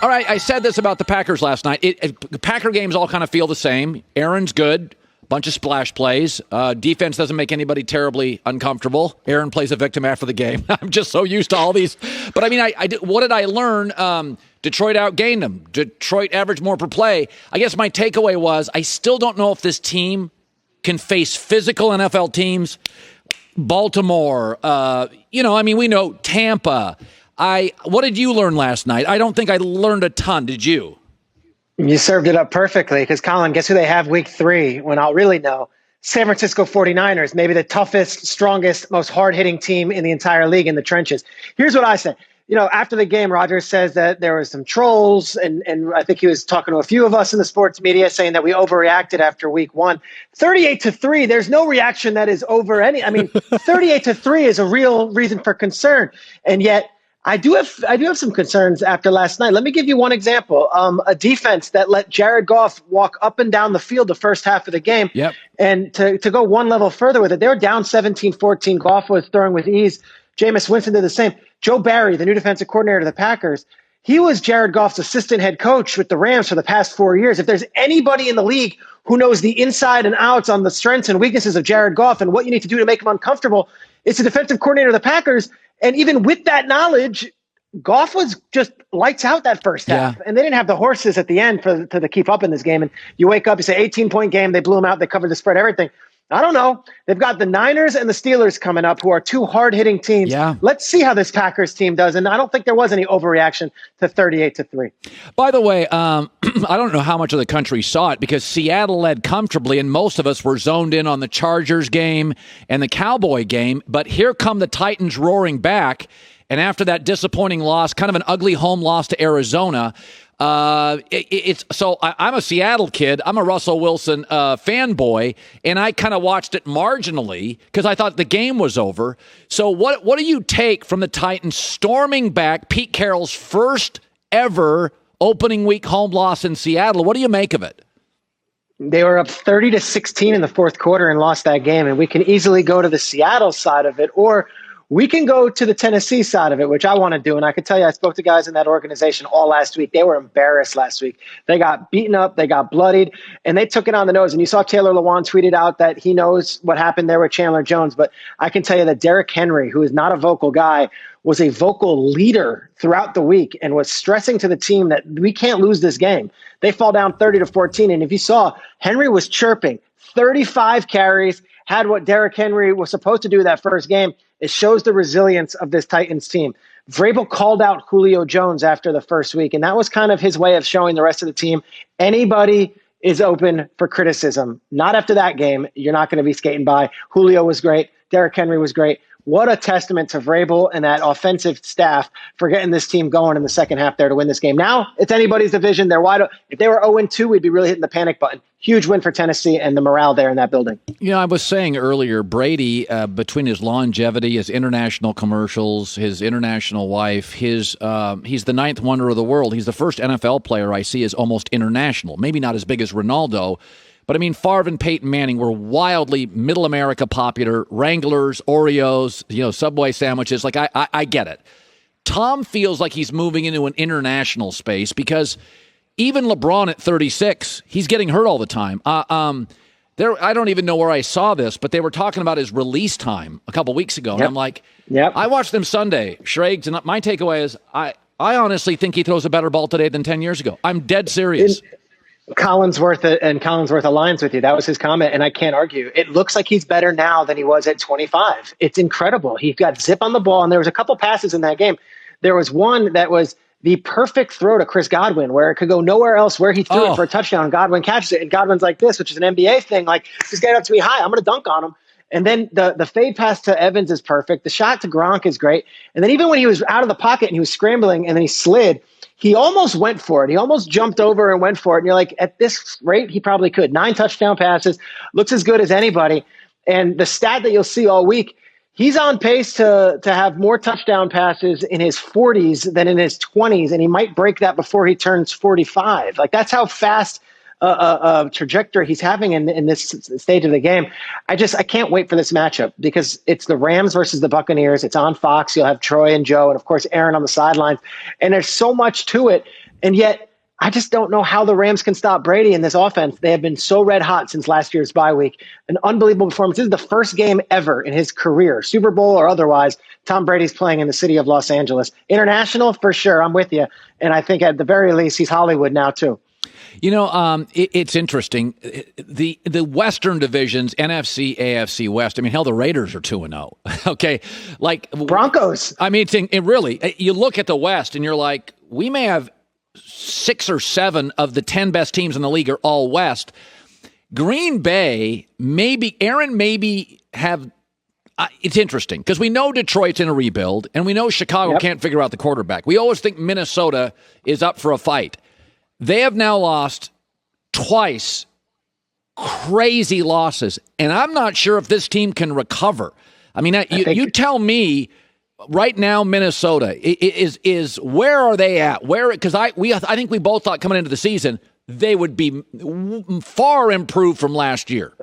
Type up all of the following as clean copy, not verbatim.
All right, I said this about the Packers last night. The Packer games all kind of feel the same. Aaron's good. Bunch of splash plays. Defense doesn't make anybody terribly uncomfortable. Aaron plays a victim after the game. I'm just so used to all these. But, I mean, what did I learn? Detroit outgained them. Detroit averaged more per play. I guess my takeaway was I still don't know if this team can face physical NFL teams. Baltimore, we know Tampa. What did you learn last night? I don't think I learned a ton. Did you? You served it up perfectly because, Colin, guess who they have week 3 when I'll really know? San Francisco 49ers, maybe the toughest, strongest, most hard-hitting team in the entire league in the trenches. Here's what I said. After the game, Rodgers says that there was some trolls, and I think he was talking to a few of us in the sports media saying that we overreacted after week 1. 38-3, there's no reaction that is over any. I mean, 38-3 is a real reason for concern, and yet I do have some concerns after last night. Let me give you one example. A defense that let Jared Goff walk up and down the field the first half of the game. Yep. And to go one level further with it, they were down 17-14. Goff was throwing with ease. Jameis Winston did the same. Joe Barry, the new defensive coordinator of the Packers, he was Jared Goff's assistant head coach with the Rams for the past 4 years. If there's anybody in the league who knows the inside and outs on the strengths and weaknesses of Jared Goff and what you need to do to make him uncomfortable, it's the defensive coordinator of the Packers. And even with that knowledge, Goff was just lights out that first half. And they didn't have the horses at the end to keep up in this game. And you wake up, you say 18-point game, they blew them out, they covered the spread, everything. I don't know. They've got the Niners and the Steelers coming up, who are two hard-hitting teams. Yeah. Let's see how this Packers team does. And I don't think there was any overreaction to 38-3. By the way, I don't know how much of the country saw it because Seattle led comfortably, and most of us were zoned in on the Chargers game and the Cowboy game. But here come the Titans roaring back. And after that disappointing loss, kind of an ugly home loss to Arizona, I'm a Seattle kid. I'm a Russell Wilson fanboy, and I kind of watched it marginally because I thought the game was over. So what do you take from the Titans storming back, Pete Carroll's first ever opening week home loss in Seattle? What do you make of it? They were up 30-16 in the fourth quarter and lost that game, and we can easily go to the Seattle side of it, or we can go to the Tennessee side of it, which I want to do. And I can tell you, I spoke to guys in that organization all last week. They were embarrassed last week. They got beaten up. They got bloodied. And they took it on the nose. And you saw Taylor Lewan tweeted out that he knows what happened there with Chandler Jones. But I can tell you that Derrick Henry, who is not a vocal guy, was a vocal leader throughout the week and was stressing to the team that we can't lose this game. They fall down 30-14. And if you saw, Henry was chirping. 35 carries, had what Derrick Henry was supposed to do that first game. It shows the resilience of this Titans team. Vrabel called out Julio Jones after the first week, and that was kind of his way of showing the rest of the team anybody is open for criticism. Not after that game. You're not going to be skating by. Julio was great. Derrick Henry was great. What a testament to Vrabel and that offensive staff for getting this team going in the second half there to win this game. Now it's anybody's division. They're wide open. If they were 0-2, we'd be really hitting the panic button. Huge win for Tennessee and the morale there in that building. I was saying earlier, Brady, between his longevity, his international commercials, his international wife, he's the ninth wonder of the world. He's the first NFL player I see as almost international. Maybe not as big as Ronaldo, but I mean, Favre and Peyton Manning were wildly middle America popular. Wranglers, Oreos, Subway sandwiches. Like, I get it. Tom feels like he's moving into an international space because even LeBron at 36, he's getting hurt all the time. I don't even know where I saw this, but they were talking about his release time a couple weeks ago. Yep. And I'm like, I watched them Sunday. Schrager, and my takeaway is I honestly think he throws a better ball today than 10 years ago. I'm dead serious. Collinsworth aligns with you. That was his comment, and I can't argue. It looks like he's better now than he was at 25. It's incredible. He got zip on the ball, and there was a couple passes in that game. There was one that was the perfect throw to Chris Godwin, where it could go nowhere else, where he threw it for a touchdown. Godwin catches it, and Godwin's like this, which is an NBA thing. Like, just get it up to me high. I'm going to dunk on him. And then the fade pass to Evans is perfect. The shot to Gronk is great. And then even when he was out of the pocket and he was scrambling and then he slid, he almost went for it. He almost jumped over and went for it. And you're like, at this rate, he probably could. 9 touchdown passes, looks as good as anybody. And the stat that you'll see all week, he's on pace to have more touchdown passes in his 40s than in his 20s. And he might break that before he turns 45. Like, that's how fast trajectory he's having in this stage of the game. I can't wait for this matchup because it's the Rams versus the Buccaneers. It's on Fox. You'll have Troy and Joe and, of course, Aaron on the sidelines. And there's so much to it And yet, I just don't know how the Rams can stop Brady in this offense. They have been so red hot since last year's bye week. An unbelievable performance. This is the first game ever in his career, Super Bowl or otherwise, Tom Brady's playing in the city of Los Angeles. International, for sure. I'm with you. And I think at the very least, he's Hollywood now, too. It's interesting. The Western divisions, NFC, AFC West. I mean, hell, the Raiders are 2-0. Okay, like Broncos. I mean, it really. You look at the West, and you're like, we may have 6 or 7 of the 10 best teams in the league are all West. Green Bay, maybe have. It's interesting because we know Detroit's in a rebuild, and we know Chicago can't figure out the quarterback. We always think Minnesota is up for a fight. They have now lost twice, crazy losses, and I'm not sure if this team can recover. I mean, you tell me right now, Minnesota is where are they at? Where, because I think we both thought coming into the season they would be far improved from last year.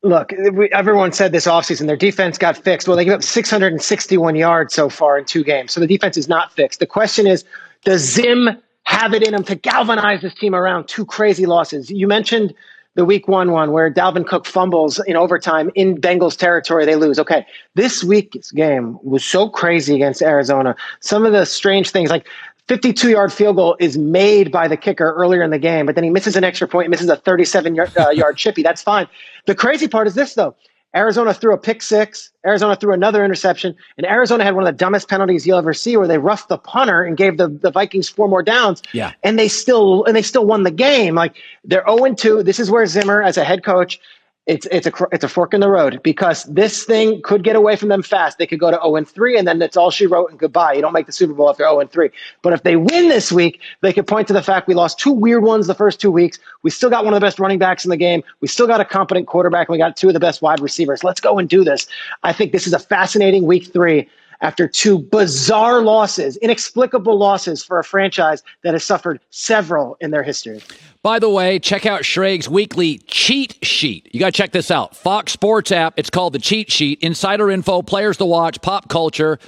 Look, everyone said this offseason their defense got fixed. Well, they gave up 661 yards so far in 2 games, so the defense is not fixed. The question is, does Zim have it in him to galvanize this team around 2 crazy losses? You mentioned the week 1 where Dalvin Cook fumbles in overtime in Bengals territory. They lose. Okay, this week's game was so crazy against Arizona. Some of the strange things, like 52-yard field goal is made by the kicker earlier in the game, but then he misses an extra point, misses a 37-yard chippy. That's fine. The crazy part is this, though. Arizona threw a pick 6. Arizona threw another interception. And Arizona had one of the dumbest penalties you'll ever see where they roughed the punter and gave the Vikings 4 more downs. Yeah. And they still won the game. Like, they're 0-2. This is where Zimmer, as a head coach, it's a fork in the road because this thing could get away from them fast. They could go to 0-3, and then that's all she wrote and goodbye. You don't make the Super Bowl if they're 0-3. But if they win this week, they could point to the fact we lost 2 weird ones the first 2 weeks. We still got one of the best running backs in the game. We still got a competent quarterback, and we got 2 of the best wide receivers. Let's go and do this. I think this is a fascinating week 3 after 2 bizarre losses, inexplicable losses for a franchise that has suffered several in their history. By the way, check out Schrager's weekly cheat sheet. You got to check this out. Fox Sports app. It's called the Cheat Sheet. Insider info, players to watch, pop culture.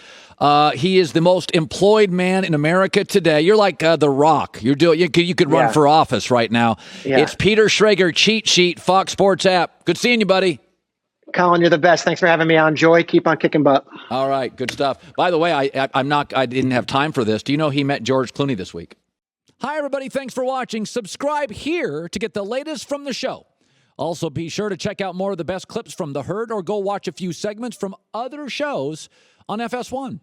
He is the most employed man in America today. You're like The Rock. You could run for office right now. Yeah. It's Peter Schrager, Cheat Sheet, Fox Sports app. Good seeing you, buddy. Colin, you're the best. Thanks for having me on. Joy, keep on kicking butt. All right, good stuff. By the way, I didn't have time for this. Do you know he met George Clooney this week? Hi, everybody. Thanks for watching. Subscribe here to get the latest from the show. Also, be sure to check out more of the best clips from The Herd or go watch a few segments from other shows on FS1.